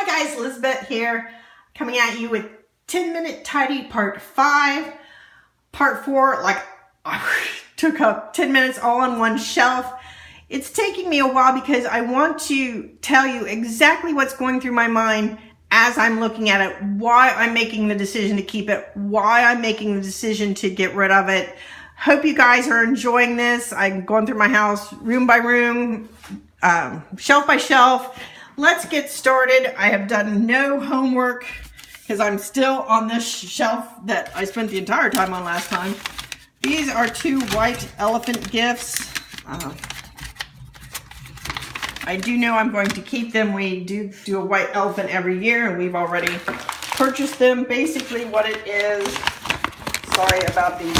Hi guys, Elizabeth here, coming at you with 10-minute tidy part 5. Part 4, like, took up 10 minutes all on one shelf. It's taking me a while because I want to tell you exactly what's going through my mind as I'm looking at it, why I'm making the decision to keep it, why I'm making the decision to get rid of it. Hope you guys are enjoying this. I'm going through my house room by room, shelf by shelf. Let's get started. I have done no homework because I'm still on this shelf that I spent the entire time on last time. These are 2 white elephant gifts. I do know I'm going to keep them. We do a white elephant every year, and we've already purchased them. Basically what it is, sorry about the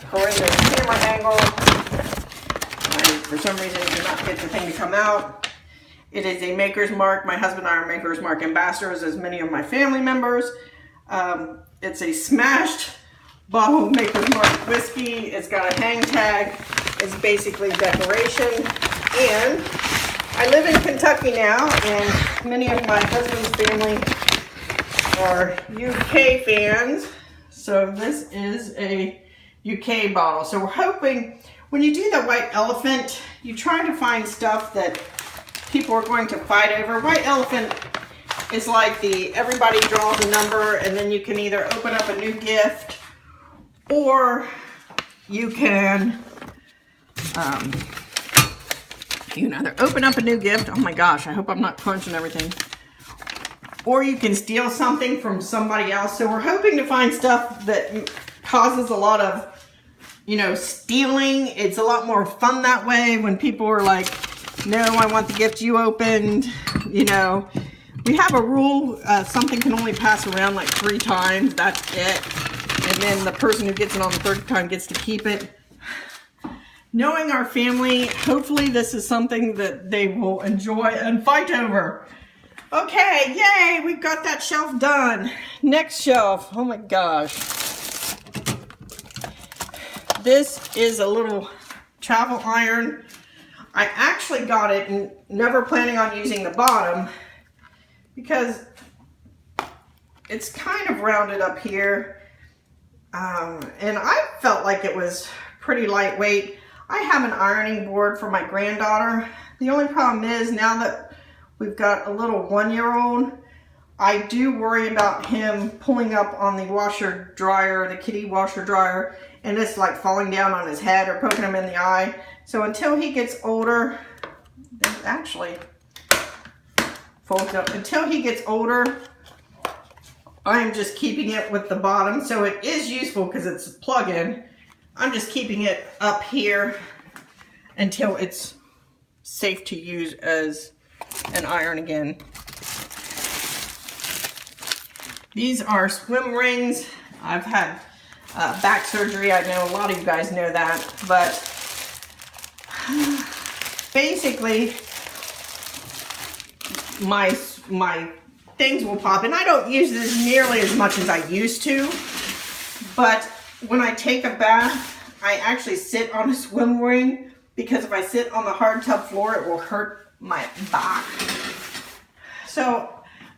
horrendous camera angle. I, for some reason, did not get the thing to come out. It is a Maker's Mark. My husband and I are Maker's Mark ambassadors, as many of my family members. It's a smashed bottle of Maker's Mark whiskey. It's got a hang tag. It's basically decoration. And I live in Kentucky now, and many of my husband's family are UK fans. So this is a UK bottle. So we're hoping when you do the white elephant, you try to find stuff that people are going to fight over. White elephant is like the everybody draws a number, and then you can either open up a new gift, or you can either open up a new gift. Oh my gosh, I hope I'm not crunching everything. Or you can steal something from somebody else. So we're hoping to find stuff that causes a lot of, stealing. It's a lot more fun that way when people are like, no, I want the gift you opened. We have a rule, something can only pass around like 3 times, that's it. And then the person who gets it on the 3rd time gets to keep it. Knowing our family, hopefully this is something that they will enjoy and fight over. Okay, yay, we've got that shelf done. Next shelf, oh my gosh. This is a little travel iron. I actually got it and never planning on using the bottom because it's kind of rounded up here. And I felt like it was pretty lightweight. I have an ironing board for my granddaughter. The only problem is now that we've got a little 1-year-old, I do worry about him pulling up on the washer dryer, the kitty washer dryer, and it's like falling down on his head or poking him in the eye. So until he gets older, actually folds up. Until he gets older, I am just keeping it with the bottom. So it is useful because it's a plug-in. I'm just keeping it up here until it's safe to use as an iron again. These are swim rings. I've had back surgery. I know a lot of you guys know that, but basically my things will pop, and I don't use this nearly as much as I used to, but when I take a bath, I actually sit on a swim ring because if I sit on the hard tub floor, it will hurt my back. So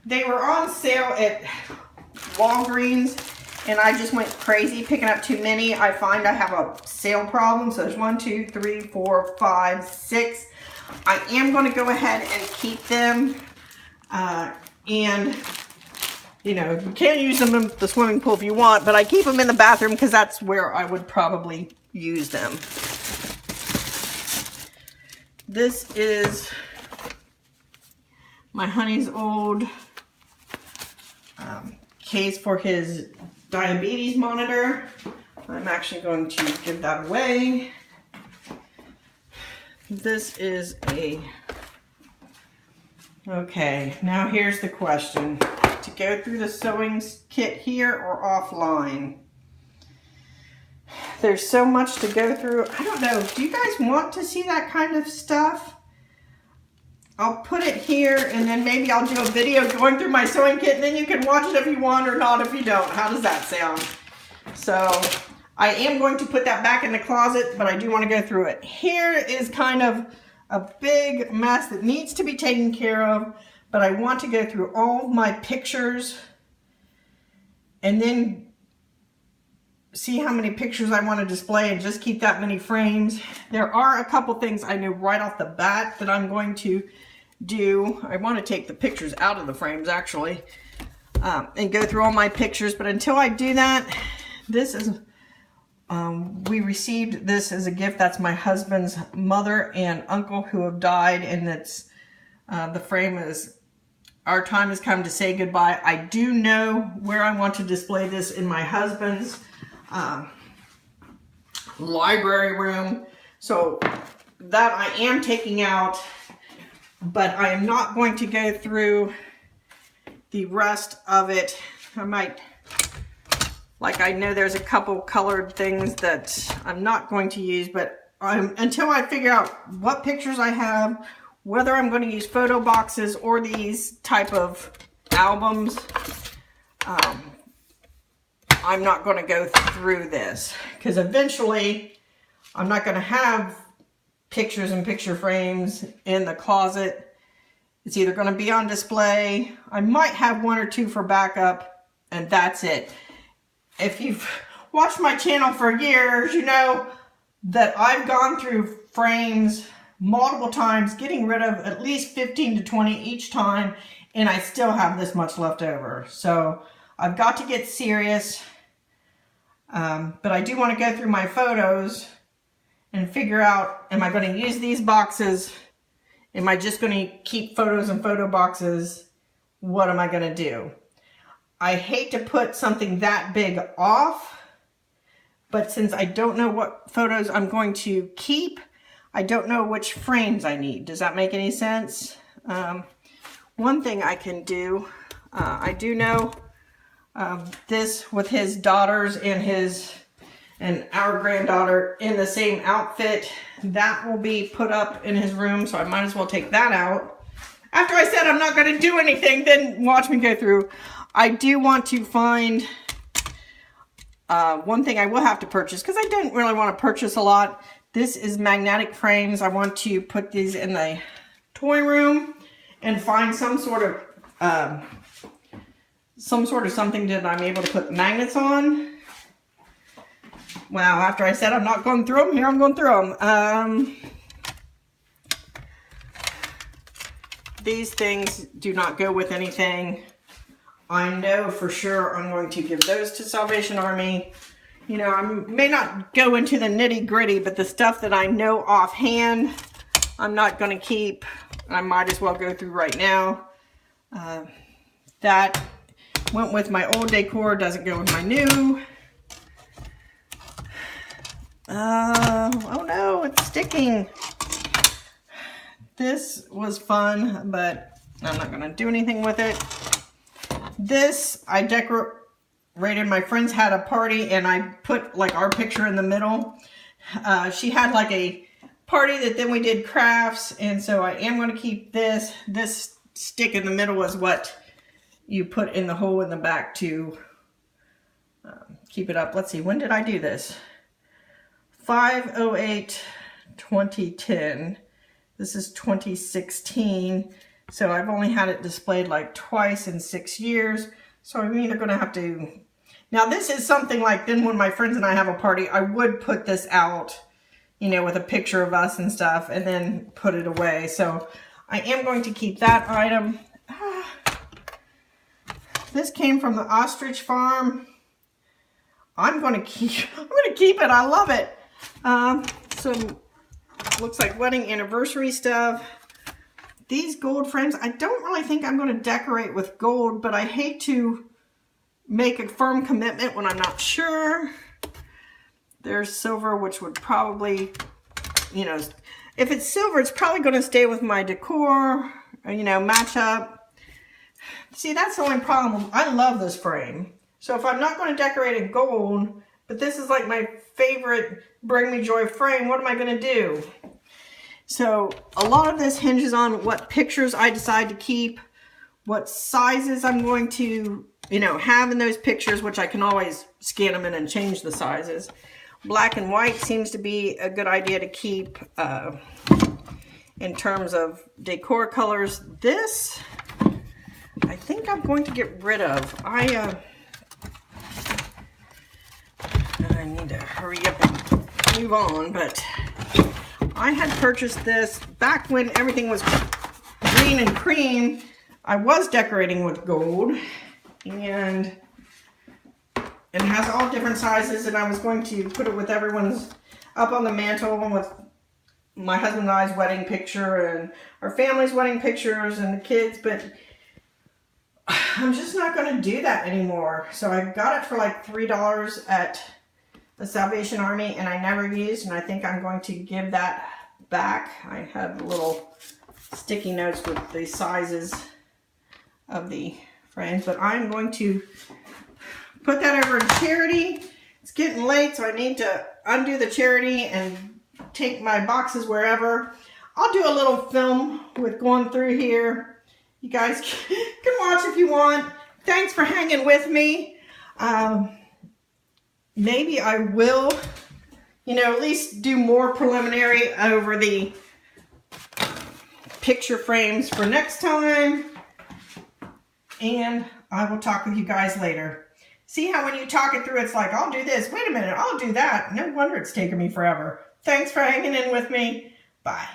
they were on sale at Walgreens, and I just went crazy picking up too many. I find I have a sale problem. So there's 1, 2, 3, 4, 5, 6. I am going to go ahead and keep them. You can use them in the swimming pool if you want, but I keep them in the bathroom because that's where I would probably use them. This is my honey's old case for his diabetes monitor. I'm actually going to give that away. This is okay, now here's the question. To go through the sewing kit here or offline? There's so much to go through. I don't know, do you guys want to see that kind of stuff? I'll put it here, and then maybe I'll do a video going through my sewing kit, and then you can watch it if you want or not if you don't. How does that sound? So I am going to put that back in the closet, but I do want to go through it. Here is kind of a big mess that needs to be taken care of. but I want to go through all my pictures and then see how many pictures I want to display and just keep that many frames. There are a couple things I know right off the bat that I'm going to do. I want to take the pictures out of the frames actually, and go through all my pictures, but until I do that, this is we received this as a gift. That's my husband's mother and uncle who have died, and it's the frame is Our Time Has Come to Say Goodbye. I do know where I want to display this in my husband's library room, so that I am taking out, but I am not going to go through the rest of it. I might, like, I know there's a couple colored things that I'm not going to use, but until I figure out what pictures I have, whether I'm going to use photo boxes or these type of albums, I'm not going to go through this, because eventually I'm not going to have pictures and picture frames in the closet. It's either going to be on display. I might have one or two for backup, and that's it. If you've watched my channel for years, you know that I've gone through frames multiple times, getting rid of at least 15 to 20 each time, and I still have this much left over. So I've got to get serious, but I do want to go through my photos and figure out, am I going to use these boxes? Am I just going to keep photos in photo boxes? What am I going to do? I hate to put something that big off, but since I don't know what photos I'm going to keep, I don't know which frames I need. Does that make any sense? One thing I can do, I do know this with his daughters and our granddaughter in the same outfit. That will be put up in his room, so I might as well take that out. After I said I'm not going to do anything, then watch me go through. I do want to find one thing I will have to purchase, because I didn't really want to purchase a lot. This is magnetic frames. I want to put these in the toy room and find some sort of something that I'm able to put magnets on. Wow, after I said I'm not going through them, here I'm going through them. These things do not go with anything. I know for sure I'm going to give those to Salvation Army. You know, I may not go into the nitty gritty, but the stuff that I know offhand, I'm not going to keep. I might as well go through right now. That went with my old decor, doesn't go with my new. Oh no, it's sticking. This was fun, but I'm not going to do anything with it. This, I decorated. My friends had a party, and I put like our picture in the middle. She had like a party that then we did crafts, and so I am going to keep this. This stick in the middle is what you put in the hole in the back to keep it up. Let's see, when did I do this? 5/08/2010. This is 2016. So I've only had it displayed like twice in 6 years. So I'm either going to have to... Now this is something like then when my friends and I have a party, I would put this out, you know, with a picture of us and stuff, and then put it away. So I am going to keep that item. This came from the ostrich farm. I'm going to keep it. I love it. Some looks like wedding anniversary stuff. These gold frames, I don't really think I'm going to decorate with gold, but I hate to make a firm commitment when I'm not sure. There's silver, which would probably, you know, if it's silver, it's probably going to stay with my decor, or, you know, match up. See, that's the only problem. I love this frame. So if I'm not going to decorate it gold, but this is like my favorite Bring Me Joy frame, what am I going to do? So a lot of this hinges on what pictures I decide to keep, what sizes I'm going to, you know, have in those pictures, which I can always scan them in and change the sizes. Black and white seems to be a good idea to keep in terms of decor colors. This, I think I'm going to get rid of. I need to hurry up and move on, but I had purchased this back when everything was green and cream. I was decorating with gold, and it has all different sizes, and I was going to put it with everyone's up on the mantle with my husband and I's wedding picture and our family's wedding pictures and the kids, but I'm just not going to do that anymore. So I got it for like $3 at the Salvation Army, and I never used, and I think I'm going to give that back. I have little sticky notes with the sizes of the frames, but I'm going to put that over in charity. It's getting late, so I need to undo the charity and take my boxes wherever. I'll do a little film with going through here. You guys can watch if you want. Thanks for hanging with me. Maybe I will, at least do more preliminary over the picture frames for next time. And I will talk with you guys later. See how when you talk it through, it's like, I'll do this. Wait a minute, I'll do that. No wonder it's taken me forever. Thanks for hanging in with me. Bye.